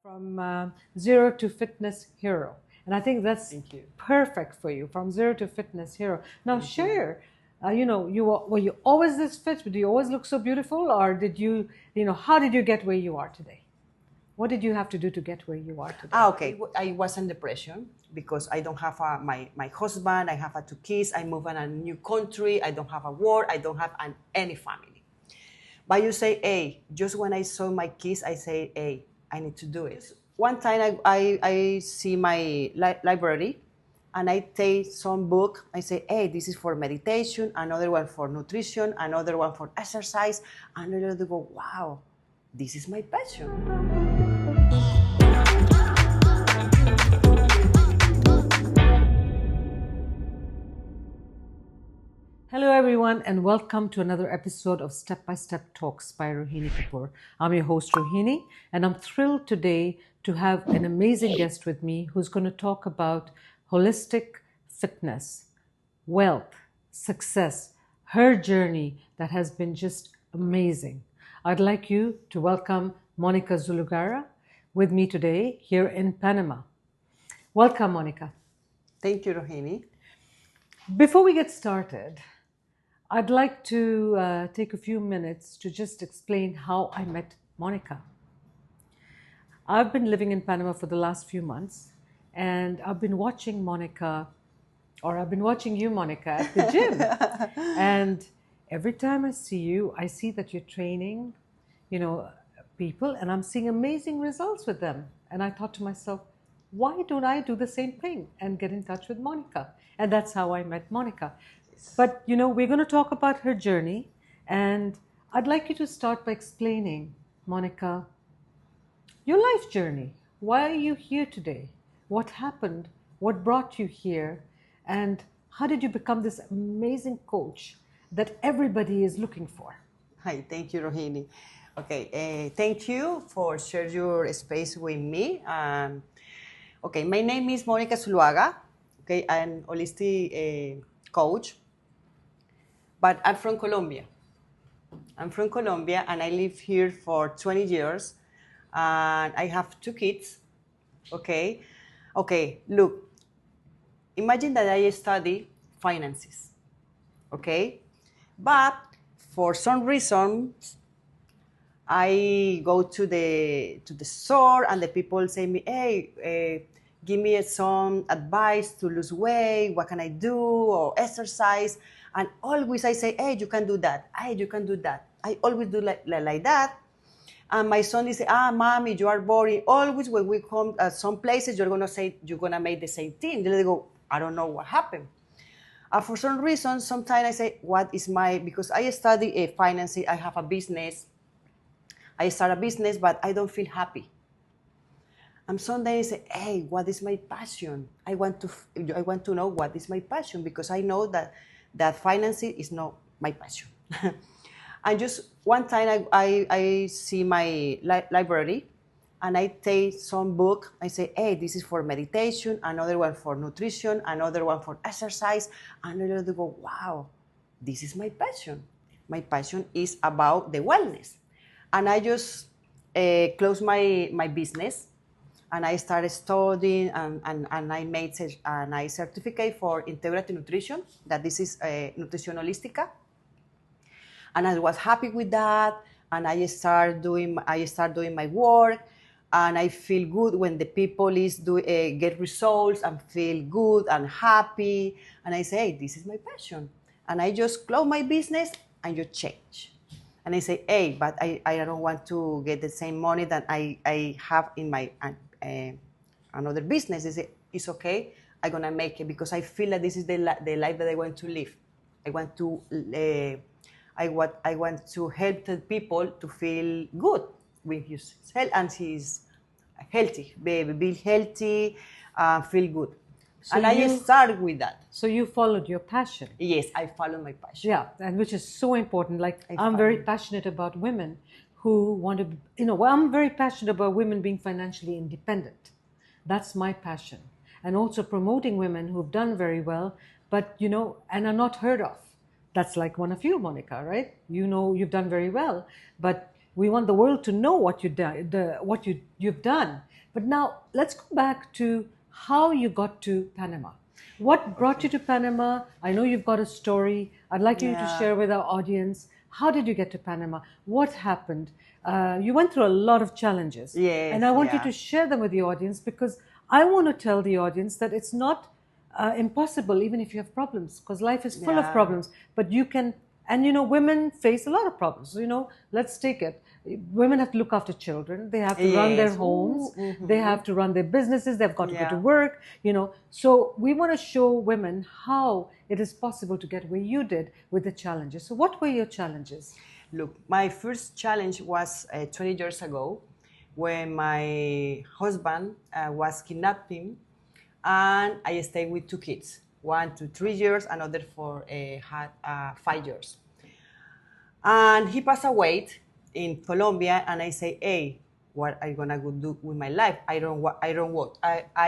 from zero to fitness hero. And I think that's perfect for you, from zero to fitness hero. Now share, were you always this fit? Did you always look so beautiful? Or did you, how did you get where you are today? What did you have to do to get where you are today? Okay. I was in depression because I don't have my husband, I have 2 kids, I moved in a new country, I don't have a work, I don't have any family. But you say, hey, just when I saw my kids, I say, hey, I need to do it. One time I see my library and I take some book. I say, hey, this is for meditation, another one for nutrition, another one for exercise. And I go, wow, this is my passion. Hello everyone and welcome to another episode of Step by Step Talks by Rohini Kapoor. I'm your host Rohini and I'm thrilled today to have an amazing guest with me who's going to talk about holistic fitness, wealth, success, her journey that has been just amazing. I'd like you to welcome Monica Zuluaga with me today here in Panama. Welcome, Monica. Thank you, Rohini. Before we get started, I'd like to take a few minutes to just explain how I met Monica. I've been living in Panama for the last few months and I've been watching you, Monica, at the gym. And every time I see you, I see that you're training, people, and I'm seeing amazing results with them. And I thought to myself, why don't I do the same thing and get in touch with Monica? And that's how I met Monica. But, we're going to talk about her journey. And I'd like you to start by explaining, Monica, your life journey. Why are you here today? What happened? What brought you here? And how did you become this amazing coach that everybody is looking for? Hi, thank you, Rohini. Okay, thank you for sharing your space with me. Okay, my name is Monica Zuluaga. Okay, I'm holistic coach, but I'm from Colombia. And I live here for 20 years. And I have 2 kids. Okay, look, imagine that I study finances. Okay, but for some reason, I go to the store and the people say me, hey, give me some advice to lose weight. What can I do? Or exercise. And always I say, hey, you can do that. Hey, you can do that. I always do like that. And my son is, mommy, you are boring. Always when we come at some places, you're gonna make the same thing. Then they go, I don't know what happened. For some reason, sometimes I say, because I study finance, I have a business. I start a business, but I don't feel happy. And someday I say, hey, what is my passion? I want to know what is my passion, because I know that financing is not my passion. And just one time I see my library and I take some book. I say, hey, this is for meditation, another one for nutrition, another one for exercise. And I go, wow, this is my passion. My passion is about the wellness. And I just closed my business and I started studying and I made a certificate for integrative nutrition, that this is nutrition holistica. And I was happy with that. And I start doing my work. And I feel good when the people get results and feel good and happy. And I say, hey, this is my passion. And I just close my business and you change. And I say, hey, but I don't want to get the same money that I have in my another business. I say, it's okay, I'm going to make it, because I feel that this is the life that I want to live. I want to help the people to feel good with his health, and he's healthy, be healthy, feel good. So and I started with that. So you followed your passion. Yes, I followed my passion. Yeah, and which is so important. I'm very passionate about women who want to, I'm very passionate about women being financially independent. That's my passion. And also promoting women who've done very well, but, and are not heard of. That's like one of you, Monica, right? You've done very well, but We want the world to know what you've done. But now let's go back to how you got to Panama. What brought you to Panama? I know you've got a story. I'd like you to Yeah. share with our audience. How did you get to Panama? What happened? You went through a lot of challenges. And Yes, I want you yeah. to share them with the audience, because I want to tell the audience that it's not impossible, even if you have problems, because life is full of Yeah. problems. But you can, and women face a lot of problems. Let's take it. Women have to look after children. They have to run their Yes. homes. Ooh, They have to run their businesses. They've got to go to Yeah. work. So we want to show women how it is possible to get where you did with the challenges. So what were your challenges? Look, my first challenge was 20 years ago when my husband was kidnapping, and I stayed with two kids, 1 to 3 years, another for 5 years. And he passed away in Colombia, and I say, hey, what are you gonna go do with my life? I don't work. I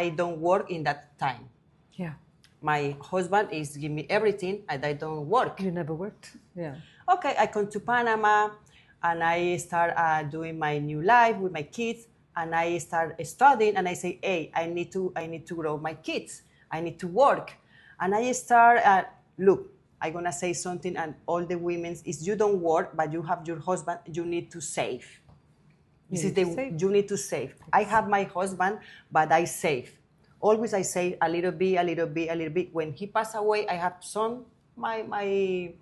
don't work in that time. Yeah. My husband is giving me everything, and I don't work. You never worked. Yeah. Okay, I come to Panama, and I start doing my new life with my kids, and I start studying, and I say, hey, I need to grow my kids. I need to work. And I start, look, I'm gonna say something, and all the women is, you don't work, but you have your husband, you need to save. This is you need to save. I have my husband, but I save. Always I save a little bit, a little bit, a little bit. When he passed away, I have some I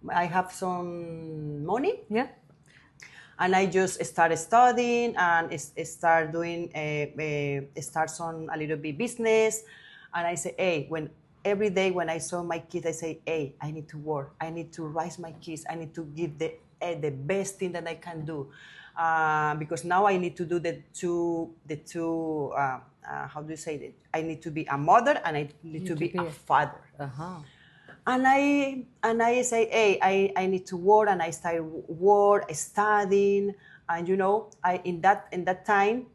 have some money. Yeah. And I just started studying and start doing start some a little bit business. And I say, hey, every day when I saw my kids, I say, hey, I need to work. I need to raise my kids. I need to give the best thing that I can do. Because now I need to do the two how do you say it? I need to be a mother, and I need to be a father. Uh-huh. And I say, hey, I need to work, and I start work, studying, and in that time,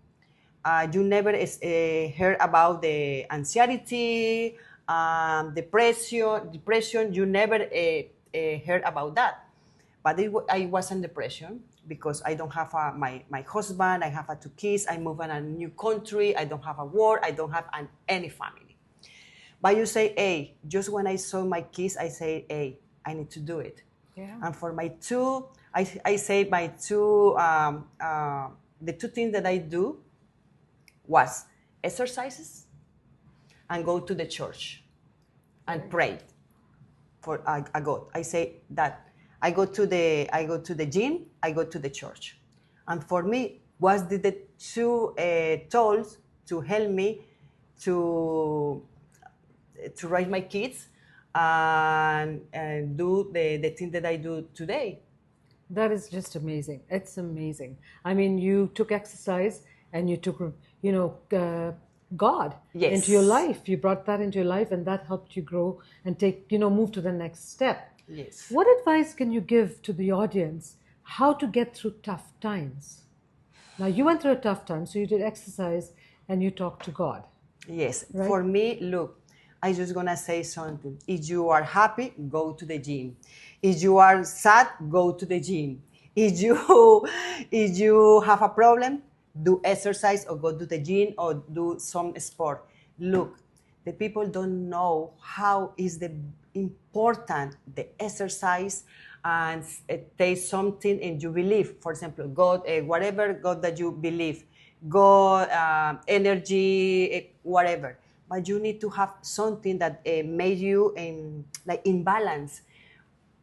you never heard about the anxiety, depression. You never heard about that. But I was in depression because I don't have my husband. I have two kids. I move in a new country. I don't have a work. I don't have any family. But you say, hey, just when I saw my kids, I say, hey, I need to do it. Yeah. And for my two, I say my two, the two things that I do was exercises and go to the church and pray for a God. I say that I go to the gym, I go to the church. And for me, was the two tools to help me to raise my kids and do the thing that I do today. That is just amazing. It's amazing. I mean, you took exercise and you took, God into your life. You brought that into your life, and that helped you grow and move to the next step. Yes. What advice can you give to the audience how to get through tough times? Now, you went through a tough time, so you did exercise and you talked to God. Yes. Right? For me, look, I'm just gonna say something. If you are happy, go to the gym. If you are sad, go to the gym. If you have a problem, do exercise or go to the gym or do some sport. Look, the people don't know how is the important the exercise and take something and you believe. For example, God, whatever God that you believe, God, energy, whatever. But you need to have something that made you in balance.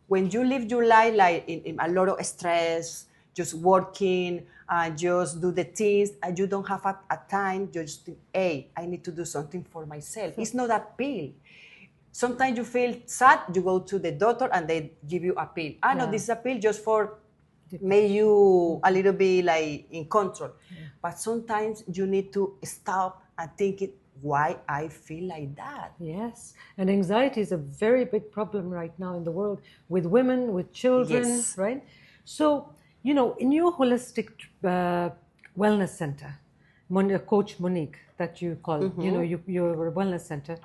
When you live your life like in a lot of stress, just working, just do the things, and you don't have a time, just think, hey, I need to do something for myself. It's not a pill. Sometimes you feel sad, you go to the doctor and they give you a pill. I know this is a pill just for make you a little bit like in control. But sometimes you need to stop and think it, why I feel like that. Yes, and anxiety is a very big problem right now in the world with women, with children, Yes. right? So, in your holistic wellness center, Coach Monique, that you call, your wellness center,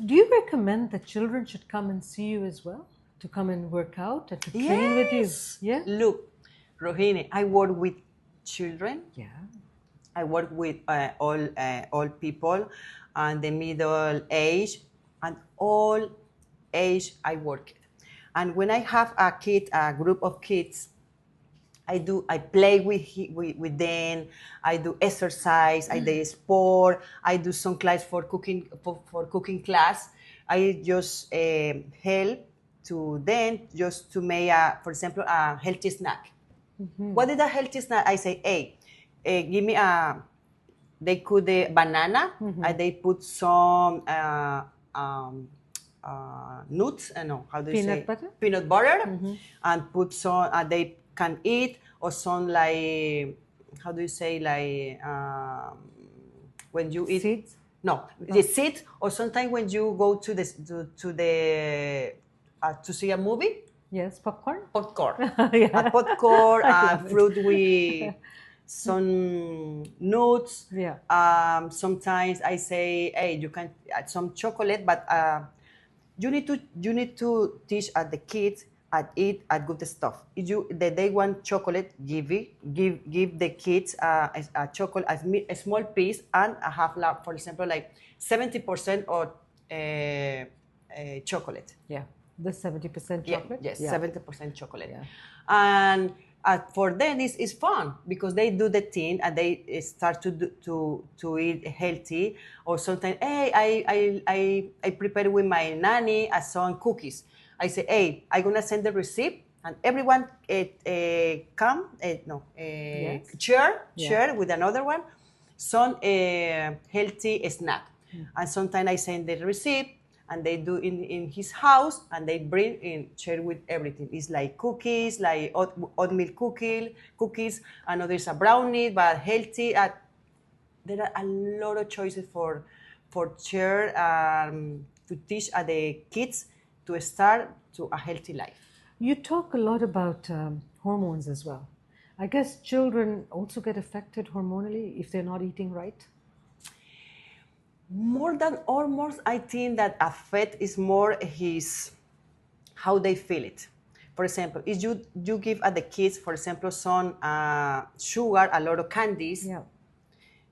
do you recommend that children should come and see you as well? To come and work out and to train with you? Yeah? Look, Rohini, I work with children. Yeah. I work with all people and the middle age and all age I work it. And when I have a group of kids, I play with them. I do exercise. I do sport. I do some class for cooking for cooking class. I just help to them just to make for example a healthy snack. What is a healthy snack? I say, hey, give me a. They cook the banana and they put some nuts. No, how do you Peanut say? butter? Peanut butter, and put some. They can eat or some like how do you say like when you eat Seeds? no the seed or sometimes when you go to the to see a movie Yes, popcorn? popcorn Yeah. a popcorn I and love it. fruit with some nuts. Yeah. Sometimes I say, hey, you can add some chocolate, but you need to teach the kids and eat good stuff. If they want chocolate, give the kids a chocolate a small piece and a half lap, for example, like 70% of chocolate. Yeah. The 70% chocolate? Yes, Yeah. 70% chocolate. Yeah. And for them, it's fun because they do the thing and they start to eat healthy. Or sometimes, hey, I prepare with my nanny some cookies. I say, hey, I'm gonna send the receipt and everyone come, Yes. share Yeah. with another one some healthy snack. And sometimes I send the receipt and they do in his house and they bring in share with everything. It's like cookies, like oatmeal cookies, and others a brownie but healthy. There are a lot of choices for share to teach the kids to start to a healthy life. You talk a lot about hormones as well. I guess children also get affected hormonally if they're not eating right. More than hormones, I think that affect is more his how they feel it. For example, if you give at the kids, for example, some sugar, a lot of candies, Yeah.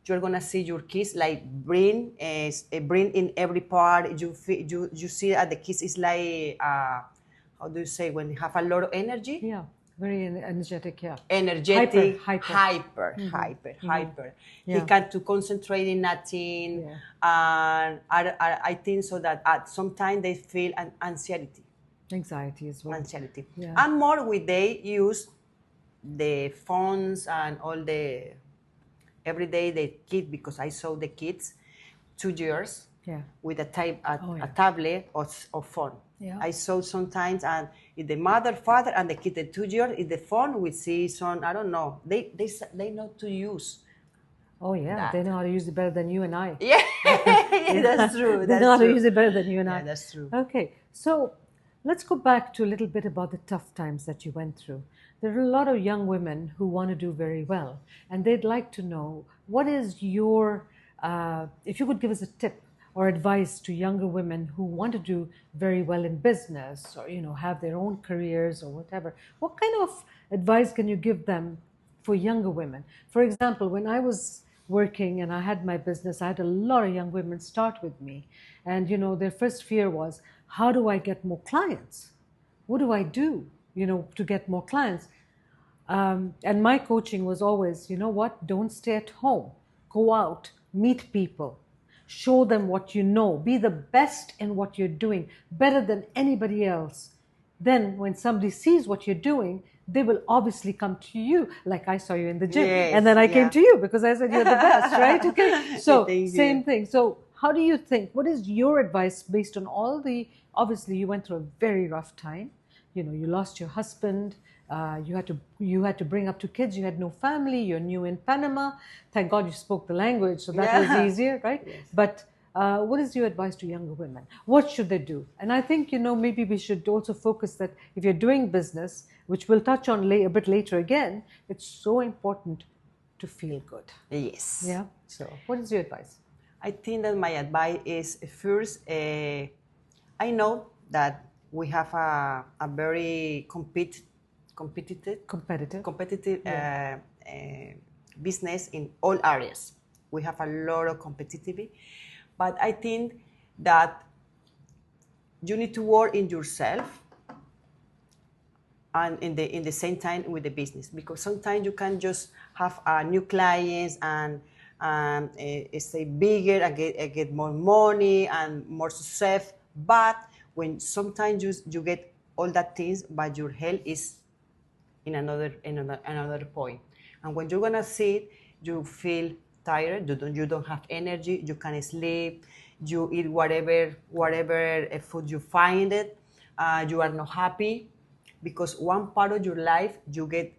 you're gonna see your kids like bring in every part. You see at the kids is like how do you say when they have a lot of energy? Yeah. Very energetic. Yeah. Energetic, Hyper. hyper. He Yeah. can to concentrate in nothing, Yeah. and I think so that at some time they feel an anxiety. Anxiety as well. Anxiety. Yeah. And more with they use the phones and all the every day the kid because I saw the kids 2 years Yeah. with Oh, yeah. a tablet or phone. Yeah. I saw sometimes and if the mother, father and the kid the 2 years in the phone we see some I don't know they know to use. Oh, yeah. That. They know how to use it better than you and I. Yeah, that's true. They know how to use it better than you and I. Yeah, that's true. Okay, so let's go back to a little bit about the tough times that you went through. There are a lot of young women who want to do very well, and they'd like to know what is your, if you could give us a tip or advice to younger women who want to do very well in business or have their own careers or whatever. What kind of advice can you give them for younger women? For example, when I was working and I had my business, I had a lot of young women start with me. And, their first fear was, how do I get more clients? What do I do, to get more clients? And my coaching was always, you know what, don't stay at home. Go out, meet people, show them what you know, be the best in what you're doing, better than anybody else. Then when somebody sees what you're doing, they will obviously come to you, like I saw you in the gym. Yes, and then I came yeah. to you because I said you're the best, right? Okay. So Thank you. same thing. So how do you think, what is your advice based on all the, obviously you went through a very rough time. You lost your husband. You had to bring up two kids. You had no family. You're new in Panama. Thank God you spoke the language, so that was Yeah. easier, right? Yes. But what is your advice to younger women? What should they do? And I think maybe we should also focus that if you're doing business, which we'll touch on a bit later again, it's so important to feel good. Yes. Yeah. So, what is your advice? I think that my advice is first, I know that we have a very competitive business in all areas. We have a lot of competitivity, but I think that you need to work in yourself and in the same time with the business, because sometimes you can just have new clients and stay bigger and get more money and more success, but when sometimes you get all that things, but your health is in another point, and when you're gonna sit, you feel tired, you don't have energy, you can't sleep, you eat whatever food you find it, you are not happy, because one part of your life you get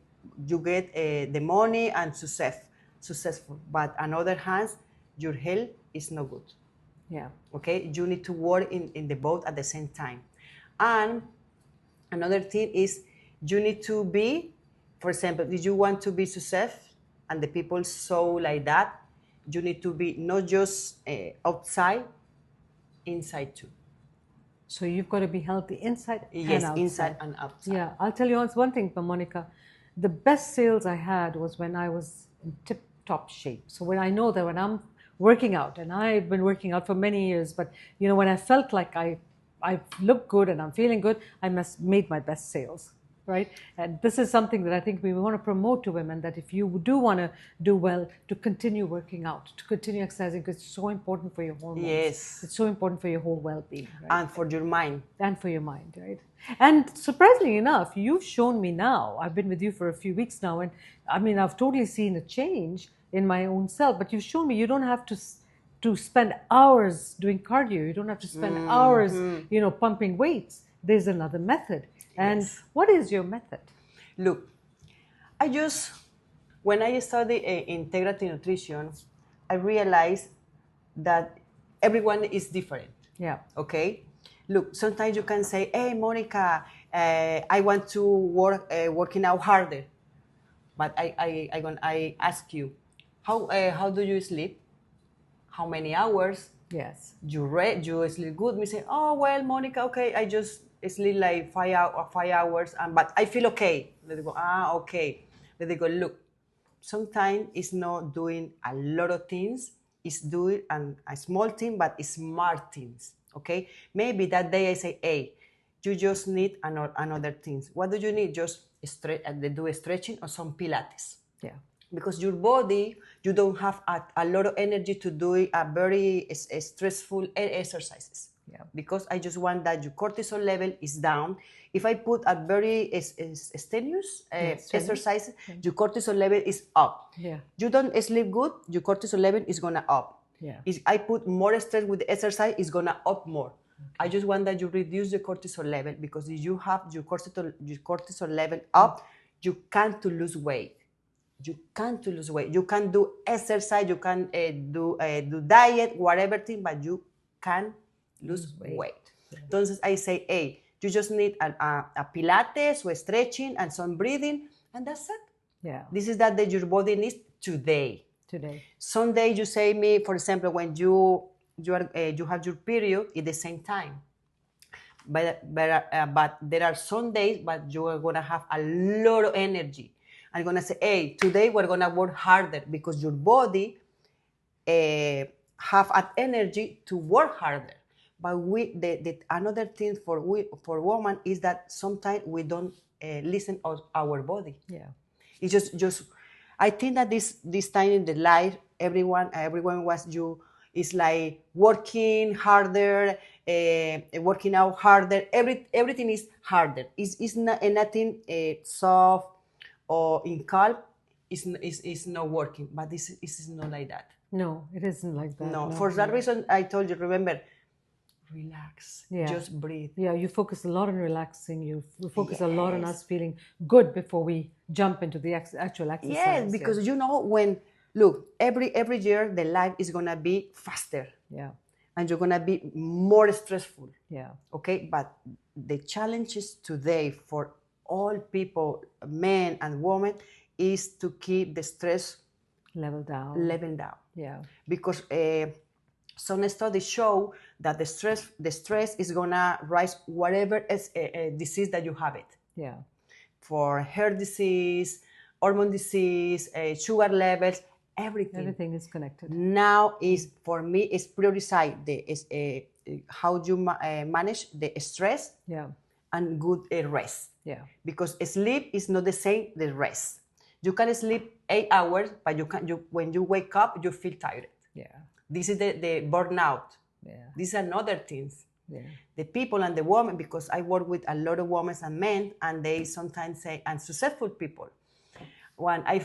the money and successful, but on other hands your health is not good. Yeah. Okay, you need to work in the both at the same time. And another thing is you need to be, for example, if you want to be successful and the people saw like that, you need to be not just outside, inside too. So you've got to be healthy inside and Yes, outside. inside and outside. Yeah, I'll tell you one thing, Monica. The best sales I had was when I was in tip-top shape. So when I know that when I'm working out, and I've been working out for many years, but you know, when I felt like I look good and I'm feeling good, I made my best sales, right? And this is something that I think we want to promote to women, that if you do want to do well, to continue working out, to continue exercising, because it's so important for your hormones. Yes. It's so important for your whole well-being, right? And for your mind. And for your mind, right? And surprisingly enough, you've shown me now, I've been with you for a few weeks now, and I mean, I've totally seen a change in my own self, but you've shown me you don't have to spend hours doing cardio. You don't have to spend hours, you know, pumping weights. There's another method. And Yes. what is your method? Look, when I studied integrative nutrition, I realized that everyone is different. Yeah. Okay? Look, sometimes you can say, hey, Monica, I want to working out harder. But I ask you, how do you sleep? How many hours? Yes. You sleep good? Me say, oh, well, Monica, okay, I just sleep like 5 hours, but I feel okay. Let it go, okay. Let it go, look, sometimes it's not doing a lot of things, it's doing a small thing, but it's smart things, okay? Maybe that day I say, hey, you just need another things. What do you need? Just do a stretching or some Pilates. Yeah. Because your body, you don't have a lot of energy to do a very stressful exercises. Yeah. Because I just want that your cortisol level is down. If I put a very strenuous exercise, your cortisol level is up. Yeah. You don't sleep good, your cortisol level is gonna up. Yeah. If I put more stress with the exercise, it's gonna up more. I just want that you reduce the cortisol level, because if you have your cortisol level up, you can't lose weight. You can't lose weight. You can do exercise, you can do diet, whatever thing, but you can't lose weight. Yeah. Entonces I say, hey, you just need a Pilates or stretching and some breathing, and that's it. Yeah. This is that your body needs today. Some days you say me, for example, when you have your period at the same time. But there are some days, but you are gonna have a lot of energy. I'm gonna say, hey, today we're gonna work harder, because your body have an energy to work harder. But another thing for women is that sometimes we don't listen to our body. Yeah. It's just I think that this time in the life, everyone was is like working harder, working out harder. Everything is harder. It's not nothing soft or in calm. Is not working. But this is not like that. No, it isn't like that. No. For that reason, I told you. Remember, relax. Yeah. Just breathe. Yeah, you focus a lot on relaxing. You focus a lot on us feeling good before we jump into the actual exercise. Yes, because you know when, look, every year the life is gonna be faster. Yeah. And you're gonna be more stressful. Yeah. Okay, but the challenges today for all people, men and women, is to keep the stress level down. Yeah. Because some studies show that the stress is gonna rise whatever disease that you have it. Yeah. for heart disease, hormone disease, sugar levels, everything. Everything is connected. Now is for me is prioritize how you manage the stress Yeah. and good rest. Yeah. Because sleep is not the same the rest. You can sleep 8 hours, but when you wake up, you feel tired. Yeah. This is the burnout. Yeah. These are other things. Yeah. The people and the women, because I work with a lot of women and men, and they sometimes say, and successful people, when I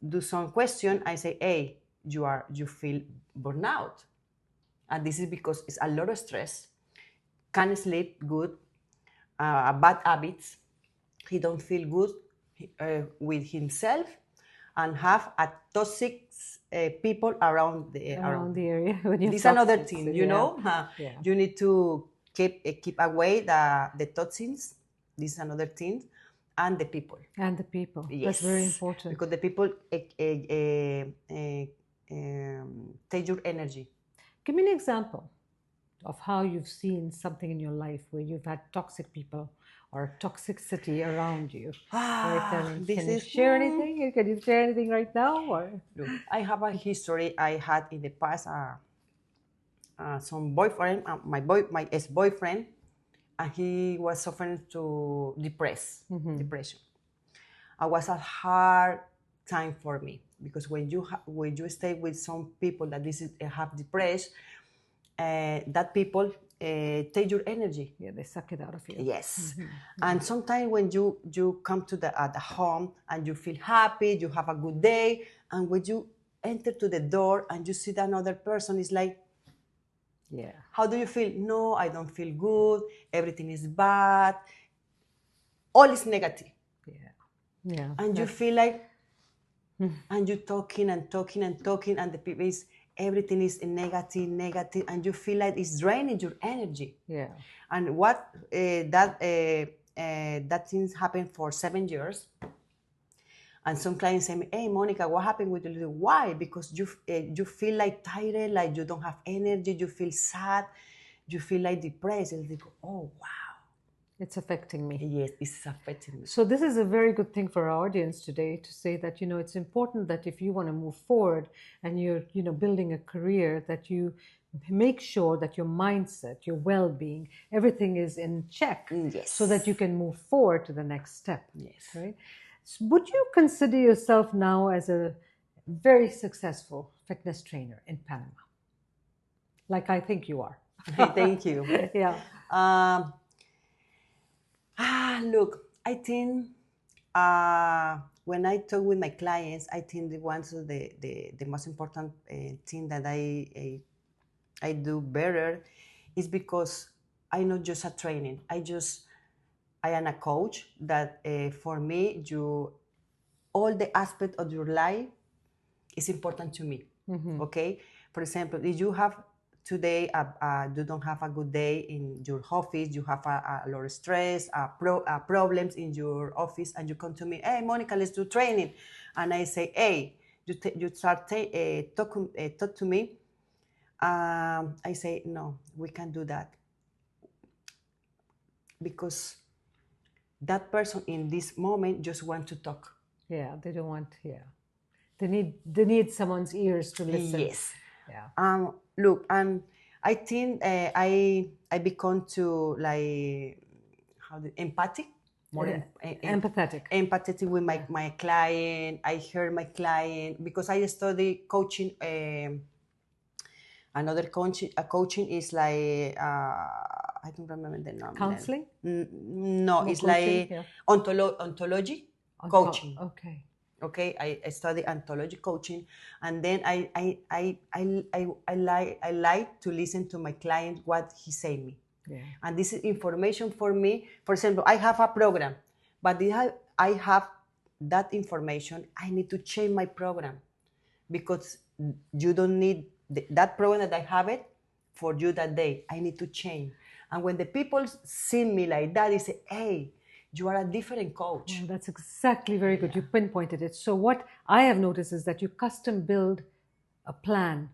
do some question, I say, hey, you feel burnout. And this is because it's a lot of stress, can't sleep good, bad habits, he don't feel good with himself, and have a toxic people around the area when you're this is another toxic, thing, so you yeah. know. Yeah. You need to keep away the toxins. This is another thing, and the people. And the people. Yes. That's very important. Because the people take your energy. Give me an example of how you've seen something in your life where you've had toxic people or toxicity around you. Can you share anything? Can you share anything right now? Or look, I have a history I had in the past. Some boyfriend, my ex-boyfriend, and he was suffering to depression. It was a hard time for me because when you stay with some people that have depression, that people take your energy. Yeah, they suck it out of you. Yes. And sometimes when you come to the home and you feel happy, you have a good day, and when you enter to the door and you see that another person is like, yeah, how do you feel? No, I don't feel good. Everything is bad. All is negative. Yeah. Yeah. And you feel like, and you're talking and talking and talking, and the people is, everything is negative, and you feel like it's draining your energy. Yeah. And what that things happened for 7 years. And some clients say, hey, Monica, what happened with you? Why? Because you feel like tired, like you don't have energy, you feel sad, you feel like depressed. And they go, oh, wow. It's affecting me. Yes, it's affecting me. So this is a very good thing for our audience today to say that, it's important that if you want to move forward and you're, building a career, that you make sure that your mindset, your well-being, everything is in check. Yes. So that you can move forward to the next step. Yes. Right? So would you consider yourself now as a very successful fitness trainer in Panama? Like I think you are. Thank you. Yeah. Look, I think when I talk with my clients, I think the most important thing that I do better is because I'm not just a training. I am a coach that for me, all the aspect of your life is important to me. Okay? For example, if you have today, you don't have a good day in your office, you have a lot of stress, problems in your office, and you come to me, hey, Monica, let's do training. And I say, hey, you start talk to me. I say, no, we can't do that. Because that person in this moment just want to talk. Yeah, they don't want, They need someone's ears to listen. Yes. Yeah. Look, and I think I become to like empathic, more empathetic with my client. I hear my client because I study coaching. Another coaching is like I don't remember the name. Counseling? No, it's coaching, like ontology coaching. Okay. Okay, I study ontology coaching, and then I like to listen to my client what he say me. Yeah. And this is information for me. For example, I have a program, but if I have that information, I need to change my program because you don't need that program that I have it for you that day. I need to change. And when the people see me like that, they say, hey, you are a different coach. Well, that's exactly very good. You pinpointed it. So what I have noticed is that you custom build a plan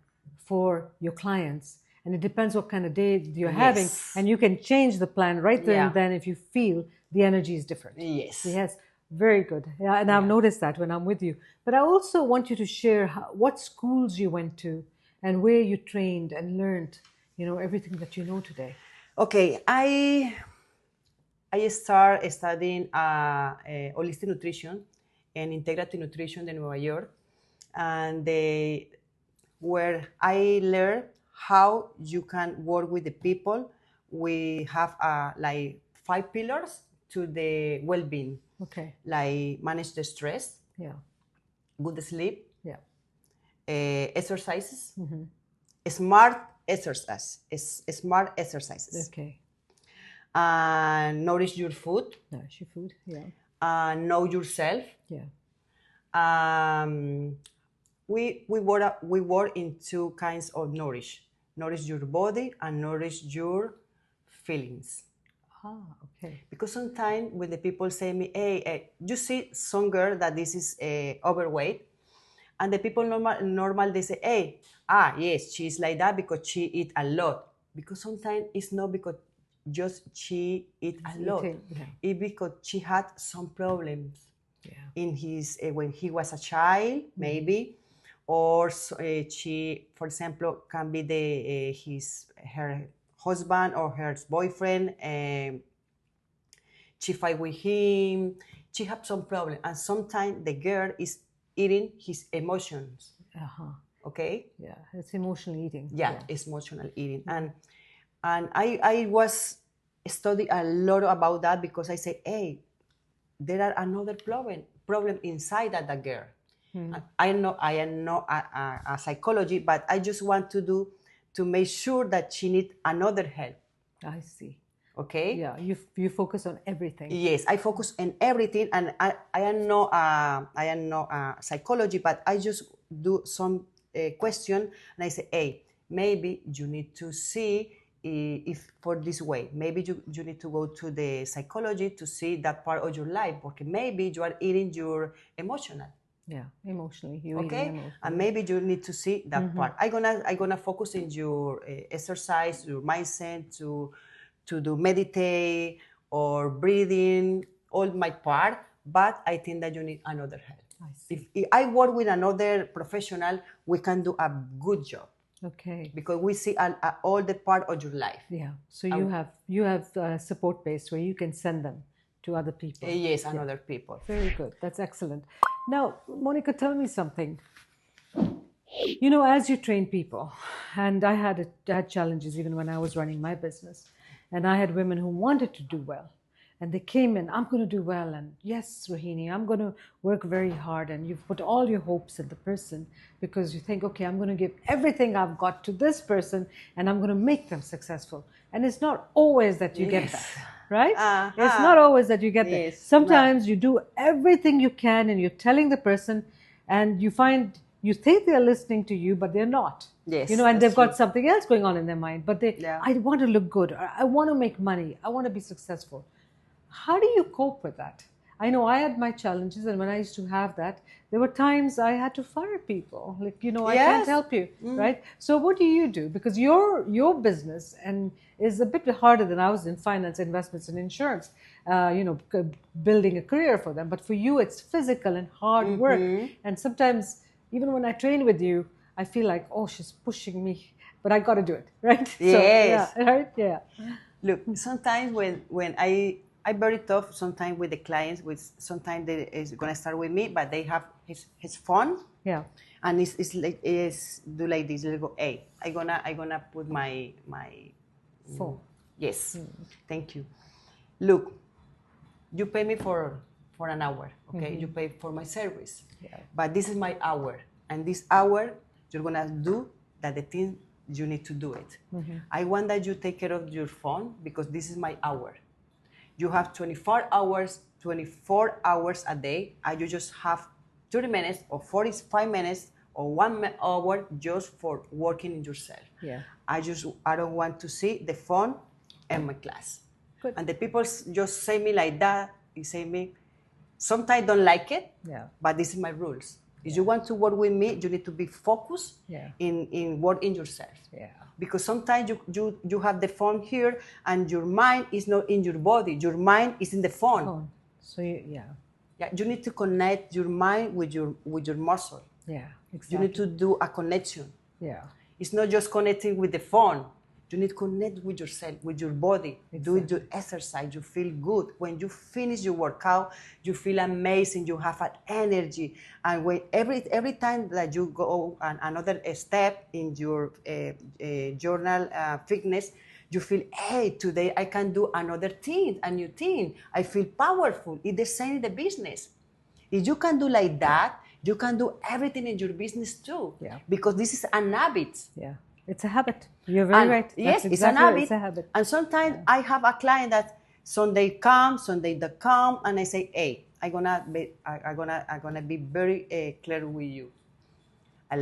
for your clients. And it depends what kind of day you're having. And you can change the plan right there and then if you feel the energy is different. Yes. Yes, very good. Yeah, and I've noticed that when I'm with you. But I also want you to share what schools you went to and where you trained and learned, everything that you know today. Okay, I started studying holistic nutrition and integrative nutrition in New York, and where I learned how you can work with the people. We have like 5 pillars to the well-being, Okay. like manage the stress, Yeah. good sleep, Yeah. exercises, smart smart exercises, Okay. nourish your food, Nourish your food. Yeah. know yourself. Yeah. We work in two kinds of nourish your body and nourish your feelings. Ah, okay. Because sometimes when the people say me, hey, you see some girl that this is overweight, and the people normal they say, hey, yes, she's like that because she eat a lot. Because sometimes it's not because just she eat a lot. Yeah. It's because she had some problems in his when he was a child, maybe, or she, for example, can be her husband or her boyfriend. She fight with him. She have some problem, and sometimes the girl is eating his emotions. Okay. Yeah, it's emotional eating. Yeah, it's emotional eating, and I was study a lot about that because I say, hey, there are another problem inside that girl. I know I am not a psychology, but I just want to make sure that she need another help. I see. Okay. Yeah, you focus on everything. Yes, I focus on everything, and I am not psychology, but I just do some question, and I say, hey, maybe you need to see if for this way, maybe you need to go to the psychology to see that part of your life, because maybe you are eating your emotional. Yeah, emotionally. Okay, and maybe you need to see that part. I gonna focus in your exercise, your mindset, to do meditate or breathing, all my part. But I think that you need another help. I see. If I work with another professional, we can do a good job. Okay. Because we see all the part of your life. Yeah. So you have a support base where you can send them to other people. Yes, and other people. Very good. That's excellent. Now, Monica, tell me something. As you train people, and I had challenges even when I was running my business, and I had women who wanted to do well, and they came in, I'm going to do well, and yes, Rohini, I'm going to work very hard, and you've put all your hopes in the person because you think, okay, I'm going to give everything I've got to this person, and I'm going to make them successful. And it's not always that you get that, right? It's not always that you get that. Sometimes you do everything you can, and you're telling the person, and you find you think they're listening to you, but they're not. Yes, and they've got something else going on in their mind. But I want to look good. I want to make money. I want to be successful. How do you cope with that? I know I had my challenges, and when I used to have that, there were times I had to fire people. Like, I can't help you, right? So what do you do? Because your business is a bit harder than I was in finance, investments, and insurance. Building a career for them. But for you, it's physical and hard work. And sometimes, even when I train with you, I feel like, oh, she's pushing me, but I got to do it, right? Yes. So, right? Yeah. Look, sometimes when I'm very tough sometimes with the clients, sometimes they is gonna start with me, but they have his phone. Yeah. And it's like do like this. They go, hey, I gonna put my phone. Yes. Thank you. Look, you pay me for an hour, okay? You pay for my service. Yeah. But this is my hour, and this hour you're gonna do that the thing you need to do it. I want that you take care of your phone because this is my hour. You have 24 hours a day, and you just have 30 minutes or 45 minutes or 1 hour just for working in yourself. Yeah. I don't want to see the phone in my class. Good. And the people just say me like that. They say me, sometimes don't like it, Yeah. but this is my rules. If you want to work with me, you need to be focused Yeah. in working yourself. Yeah. Because sometimes you have the phone here and your mind is not in your body. Your mind is in the phone. Phone. So yeah. Yeah, you need to connect your mind with your muscle. Yeah. Exactly. You need to do a connection. Yeah. It's not just connecting with the phone. You need to connect with yourself, with your body. Exactly. Do your exercise. You feel good. When you finish your workout, you feel amazing. You have an energy. And when every time that you go another step in your journal fitness, you feel, hey, today I can do another thing, a new thing. I feel powerful. It's the same in the business. If you can do like that, you can do everything in your business too. Yeah. Because this is an habit. Yeah. It's a habit. You're very right. Yes, That's it's an exactly habit. It's a habit. And sometimes I have a client that Sunday come, Sunday don't come, and I say, hey, I'm gonna be very clear with you. I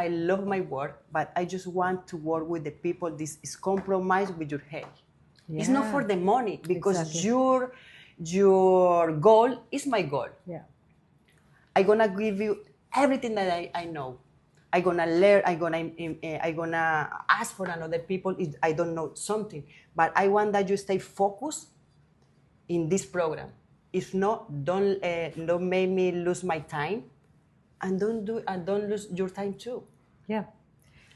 love my work, but I just want to work with the people. This is compromise with your health. Yeah. It's not for the money, because Exactly. your goal is my goal. Yeah. I'm gonna give you everything that I know. I'm gonna learn. I'm gonna ask for another people if I don't know something. But I want that you stay focused in this program. If not, don't make me lose my time, and don't lose your time too. Yeah.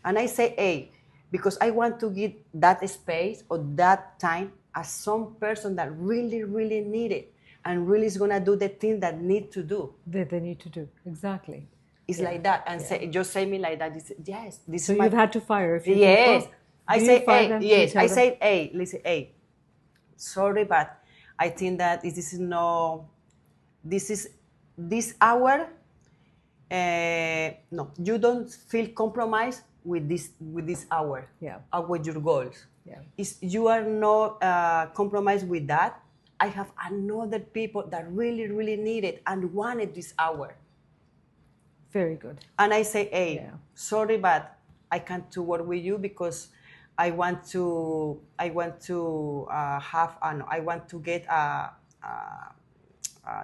And I say, hey, because I want to give that space or that time as some person that really, really need it and really is gonna do the thing that need to do. They need to do. Exactly. It's Yeah. like that, and Yeah. just say me like that. Yes, this So is my. you've had to fire a few Yes, people. I Do say, you fire hey, them? Do you yes, tell I them? say, hey, listen, hey, sorry, but I think that this is no, this hour. No, you don't feel compromised with this hour. Yeah. With your goals. Yeah. You are not compromised with that. I have another people that really, really need it and wanted this hour. Very good. And I say, hey, Yeah. sorry, but I can't to work with you because I want to get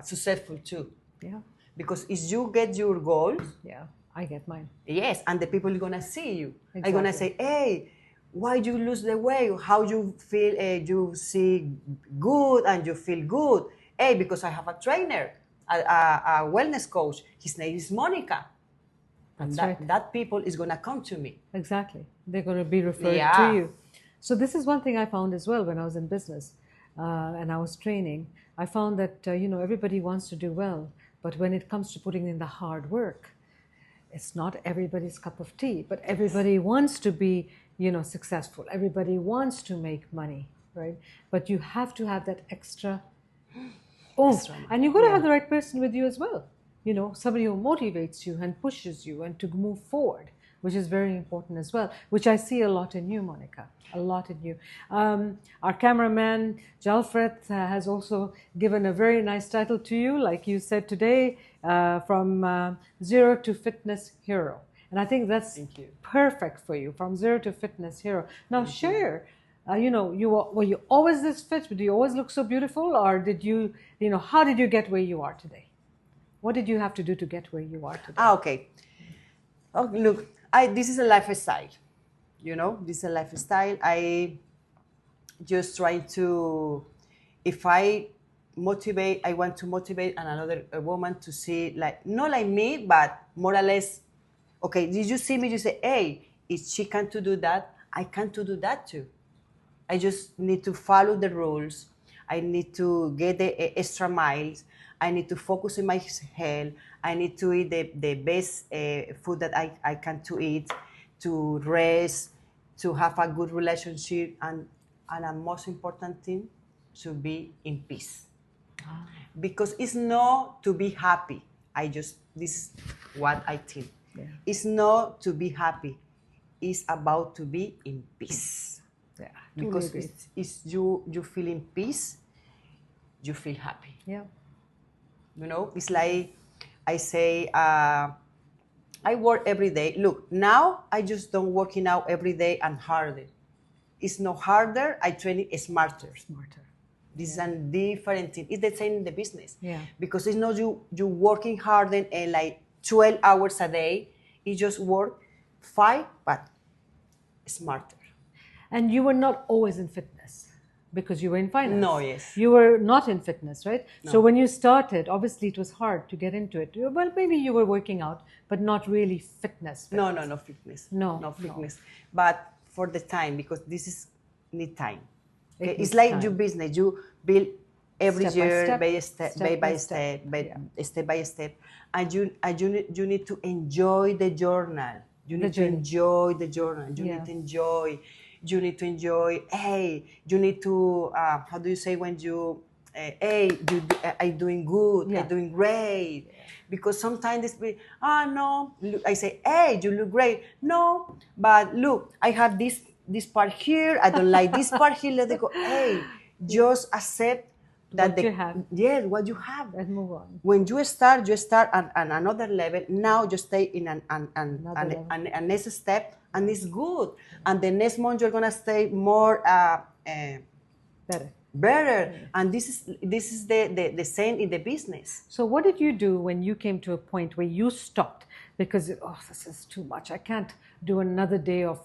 successful too. Yeah. Because if you get your goals, Yeah. I get mine. yes, and the people are gonna see you. Exactly. They're gonna say, hey, why you lose the weight? How you feel? You see good and you feel good. Hey, because I have a trainer, a wellness coach. His name is Monica. And That's right. that people is gonna come to me. Exactly. They're going to be referred Yeah. to you. So this is one thing I found as well when I was in business and I was training. I found that, everybody wants to do well, but when it comes to putting in the hard work, it's not everybody's cup of tea, but everybody wants to be, successful. Everybody wants to make money, right? But you have to have that extra oomph. And you've got to have the right person with you as well. Somebody who motivates you and pushes you and to move forward, which is very important as well, which I see a lot in you, Monica, a lot in you. Our cameraman, Jalfred, has also given a very nice title to you, like you said today, from Zero to Fitness Hero. And I think that's perfect for you, from Zero to Fitness Hero. Now share, were you always this fit? Did you always look so beautiful? Or did you, how did you get where you are today? What did you have to do to get where you are today? Okay. Oh, look, this is a lifestyle. This is a lifestyle. I just try to, if I want to motivate another woman to see, like, not like me, but more or less, okay, did you see me? You say, hey, if she can to do that, I can to do that too. I just need to follow the rules. I need to get the extra miles. I need to focus on my health. I need to eat the best food that I can to eat, to rest, to have a good relationship, and the most important thing, to be in peace. Because it's not to be happy. This is what I think. Yeah. It's not to be happy. It's about to be in peace. Yeah, Because totally it's you feel in peace, you feel happy. yeah. It's like I say, I work every day. Look, now I just don't working out every day and harder. It's not harder, I train it smarter. This is a different thing. It's the same in the business. Yeah. Because it's not you working hard and like 12 hours a day. You just work 5, but smarter. And you were not always in fitness because you were in finance. No, yes. You were not in fitness, right? No. So when you started, obviously it was hard to get into it. Well, maybe you were working out, but not really fitness. No, no fitness. No fitness. But for the time, because this is need time. Okay? It It's needs like time. you business. You build every Step by year, step, step by step, and you need to enjoy the journal. You The need to journey. enjoy the journal. You Yeah. need to enjoy. You need to enjoy. Hey, you need to. How do you say when you? Hey, I doing good. Yeah. I doing great. Because sometimes this be, no. Look, I say, hey, you look great. No, but look, I have this part here. I don't like this part here. Let it go. Hey, just accept that What you have. Yes, what you have. And move on. When you start at another level. Now you stay in a next step, and it's good. And the next month you're gonna stay more better. And this is the same in the business. So what did you do when you came to a point where you stopped because this is too much? I can't do another day of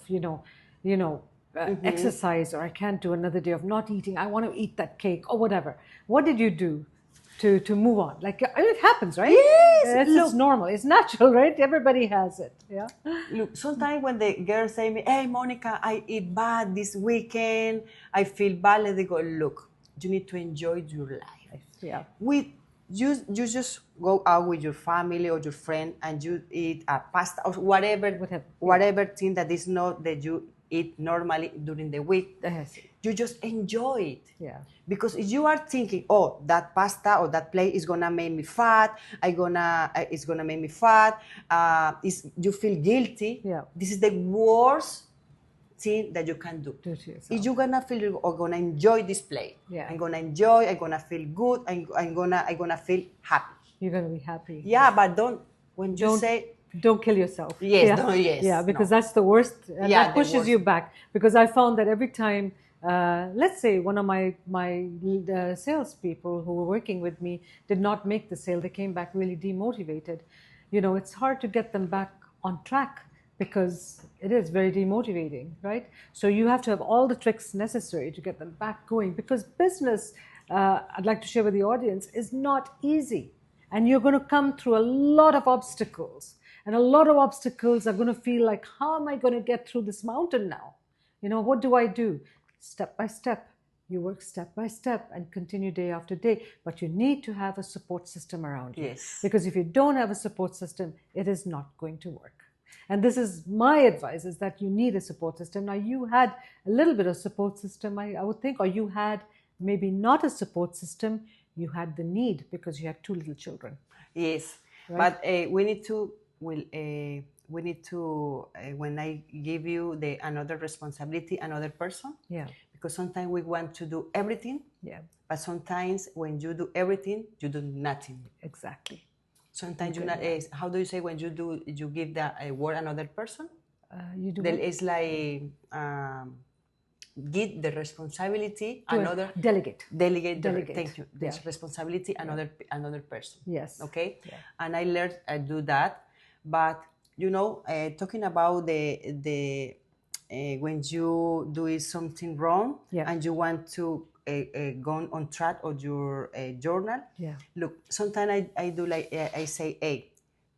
exercise, or I can't do another day of not eating. I want to eat that cake or whatever. What did you do to move on? Like, it happens, right? Yes, It's normal. It's natural, right? Everybody has it. Yeah. Look, sometimes when the girls say me, hey, Monica, I eat bad this weekend, I feel bad, they go, look, you need to enjoy your life. Yeah. You just go out with your family or your friend and you eat a pasta or whatever thing that is not that you eat normally during the week. Yes. You just enjoy it. Yeah. Because if you are thinking, oh, that pasta or that plate is gonna make me fat, it's gonna make me fat, you feel guilty. Yeah. This is the worst thing that you can do. Do to yourself. If you're gonna feel or gonna enjoy this plate, Yeah. I'm gonna enjoy, I'm gonna feel good, I'm gonna feel happy. You're gonna be happy. Yeah, but don't kill yourself. Yes, yeah. don't, yes. Yeah, because no. that's the worst, and Yeah, that pushes you back. Because I found that every time, let's say one of my salespeople who were working with me did not make the sale, they came back really demotivated. It's hard to get them back on track because it is very demotivating, right? So you have to have all the tricks necessary to get them back going, because business, I'd like to share with the audience, is not easy. And you're going to come through a lot of obstacles. And a lot of obstacles are going to feel like, how am I going to get through this mountain now? What do I do? Step by step. You work step by step and continue day after day. But you need to have a support system around you. Yes. Because if you don't have a support system, it is not going to work. And this is my advice, is that you need a support system. Now, you had a little bit of support system, I would think, or you had maybe not a support system. You had the need because you had 2 little children. Yes, right? But we need to when I give you another responsibility, another person. Yeah. Because sometimes we want to do everything. Yeah. But sometimes when you do everything, you do nothing. Exactly. Sometimes you not. How do you say when you give the word another person? You do. Then it's like. Give the responsibility delegate. Thank you. The responsibility another person. Yes. Okay. Yeah. And I learned I do that, but talking about the when you do something wrong, yeah. and you want to go on track of your journal. Yeah. Look, sometimes I do like I say, hey,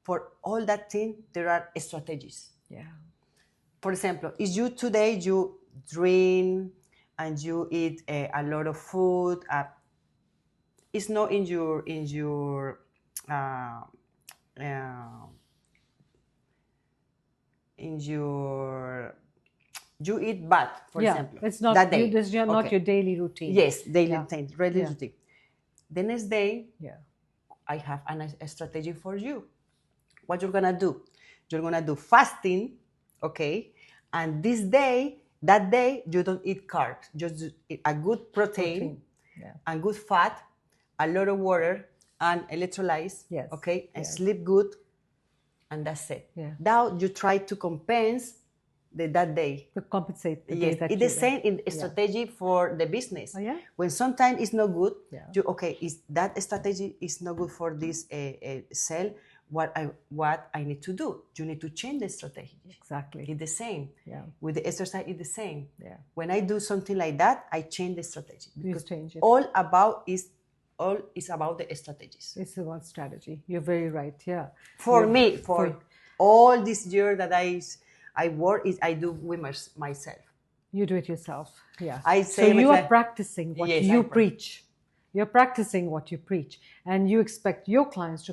for all that thing there are strategies. Yeah. For example, if you today you drink and you eat a lot of food, it's not in your you eat bad, for example. It's not that day. This is not your daily routine. Yes, daily routine. The next day, I have a strategy for you. What you're gonna do? You're gonna do fasting, okay? And that day, you don't eat carbs. Just eat a good protein. And good fat, a lot of water, and electrolytes. Yes. Okay, and sleep good, and that's it. Yeah. Now you try to compensate that day. To compensate the yes. day that it's the same in strategy for the business. Oh, yeah? When sometimes it's not good, that strategy is not good for this sale. what I need to do. You need to change the strategy. Exactly. It's the same. Yeah. With the exercise, it's the same. Yeah. When I do something like that, I change the strategy. You Because change it. all is about the strategies. It's about strategy. You're very right. Yeah. For me, for all this year that I work, I do with myself. You do it yourself. Yeah. I So say you are practicing what Yes, you preach. You're practicing what you preach, and you expect your clients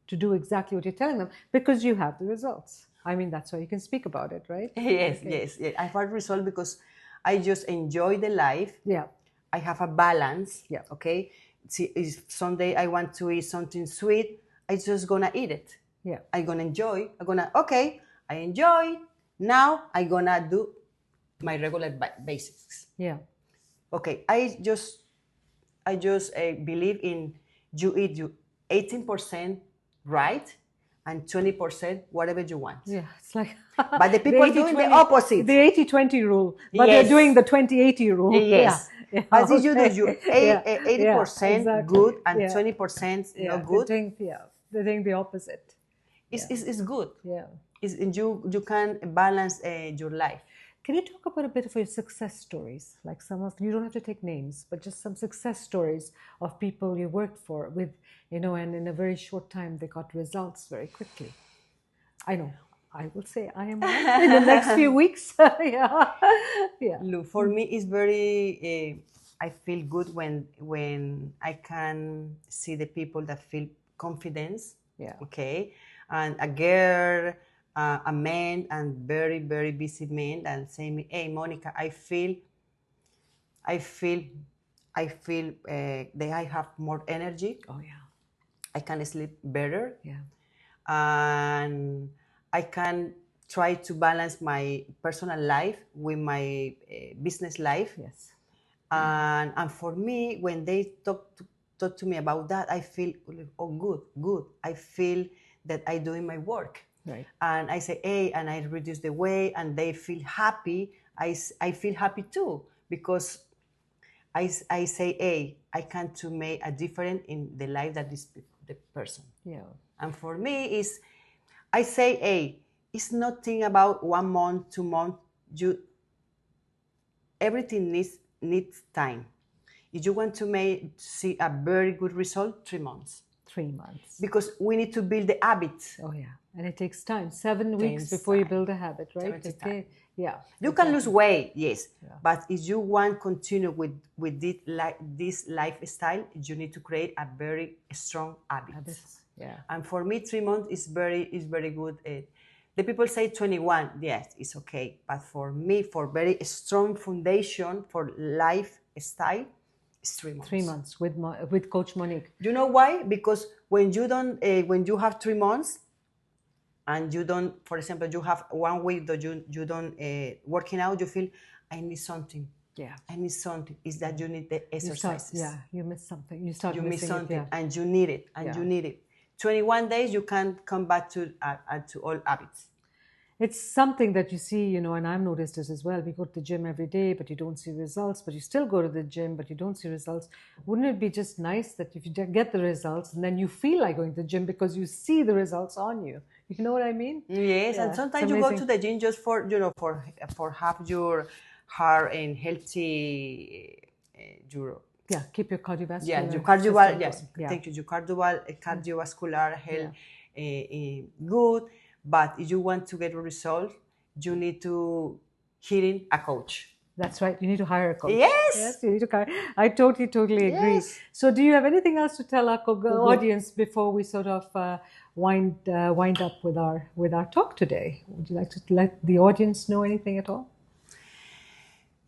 to do exactly what you're telling them because you have the results. I mean, that's why you can speak about it, right? Yes, yes. I have result because I just enjoy the life. Yeah. I have a balance. Yeah. Okay. See, if someday I want to eat something sweet, I just gonna eat it. Yeah. I'm gonna enjoy. Okay, I enjoy. Now I'm gonna do my regular basics. Yeah. Okay. I just believe in you eat you 18% right and 20% whatever you want. Yeah, it's like But the people doing the opposite. The 80-20 rule, but Yes. they're doing the 20-80 rule. Yes. Yeah. As if you do Okay. you 80% good and 20% not good. They're doing the opposite. It's good. Yeah. You can balance your life. Can you talk about a bit of your success stories? Like you don't have to take names, but just some success stories of people you worked for with, and in a very short time they got results very quickly. I know. I will say I am one in the next few weeks. Yeah. Look, for me, it's very. I feel good when I can see the people that feel confidence. Yeah. Okay, and a girl, a man, and very very busy men, and say me, "Hey, Monica, I feel that I have more energy. Oh yeah. I can sleep better. Yeah. And I can try to balance my personal life with my business life." Yes. And for me, when they talk to me about that, I feel, oh, good. I feel that I doing my work. Right. And I say, hey, and I reduce the weight, and they feel happy. I feel happy too, because I say, hey, I can to make a difference in the life that is the person. Yeah. And for me, I say, hey, it's nothing about 1 month, 2 months. Everything needs time. If you want to see a very good result, 3 months. 3 months. Because we need to build the habit. Oh yeah, and it takes time. 7 weeks before you build a habit, right? Yeah. You can lose weight, yes, but if you want to continue with this lifestyle, you need to create a very strong habit. Yeah. And for me, 3 months is very good. The people say 21, yes, it's okay. But for me, for very strong foundation for lifestyle, it's 3 months. 3 months with Coach Monique. You know why? Because when you have 3 months, and you don't, for example, you have 1 week that you don't working out, you feel, I need something. Yeah. I need something. Is that you need the exercises. You miss something. You miss something, it, and you need it, and you need it. 21 days, you can come back to old habits. It's something that you see, and I've noticed this as well. We go to the gym every day, but you don't see results. But you still go to the gym, but you don't see results. Wouldn't it be just nice that if you get the results, and then you feel like going to the gym because you see the results on you? You know what I mean? Yes, and sometimes you go to the gym just for have your heart and healthy keep your cardiovascular. Yeah, your cardiovascular. Yes, thank you. Your cardiovascular health good. But if you want to get a result, you need to hire a coach. That's right. You need to hire a coach. Yes, you need to hire. I totally agree. Yes. So, do you have anything else to tell our audience before we sort of wind up with our talk today? Would you like to let the audience know anything at all?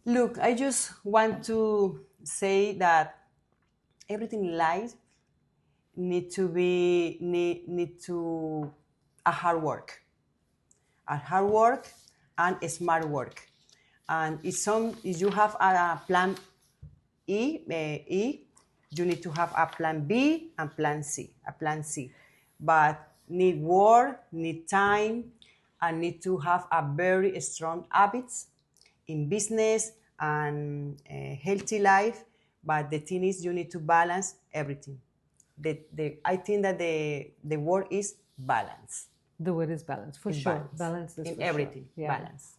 Look, I just want to say that everything in life need to a hard work and a smart work. And if you have a plan E, you need to have a plan B and plan C. But need work, need time, and need to have a very strong habits in business and a healthy life. But the thing is, you need to balance everything. I think that the word is balance. The word is balance, for In sure. balance. Balance is In for everything, sure. Yeah. balance.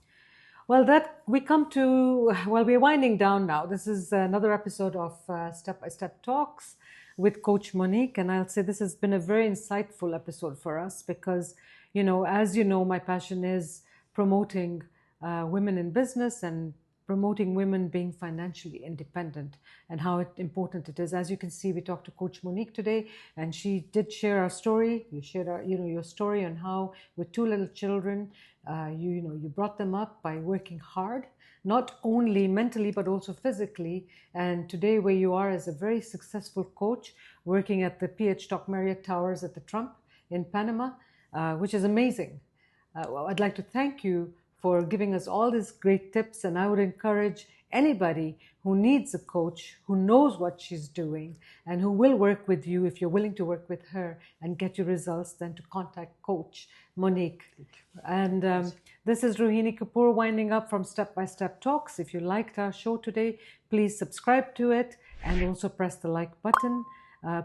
Well, we're winding down now. This is another episode of Step by Step Talks with Coach Monique. And I'll say this has been a very insightful episode for us because, as you know, my passion is promoting women in business and promoting women being financially independent and how important it is. As you can see, we talked to Coach Monique today, and she did share our story. You shared your story on how with two little children, you brought them up by working hard, not only mentally but also physically. And today, where you are as a very successful coach, working at the PH Dock Marriott Towers at the Trump in Panama, which is amazing. I'd like to thank you for giving us all these great tips, and I would encourage anybody who needs a coach, who knows what she's doing, and who will work with you, if you're willing to work with her and get your results, then to contact Coach Monique. And this is Rohini Kapoor winding up from Step by Step Talks. If you liked our show today, please subscribe to it and also press the like button.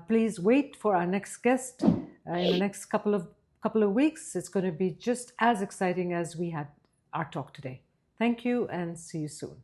Please wait for our next guest in the next couple of weeks. It's going to be just as exciting as we had our talk today. Thank you and see you soon.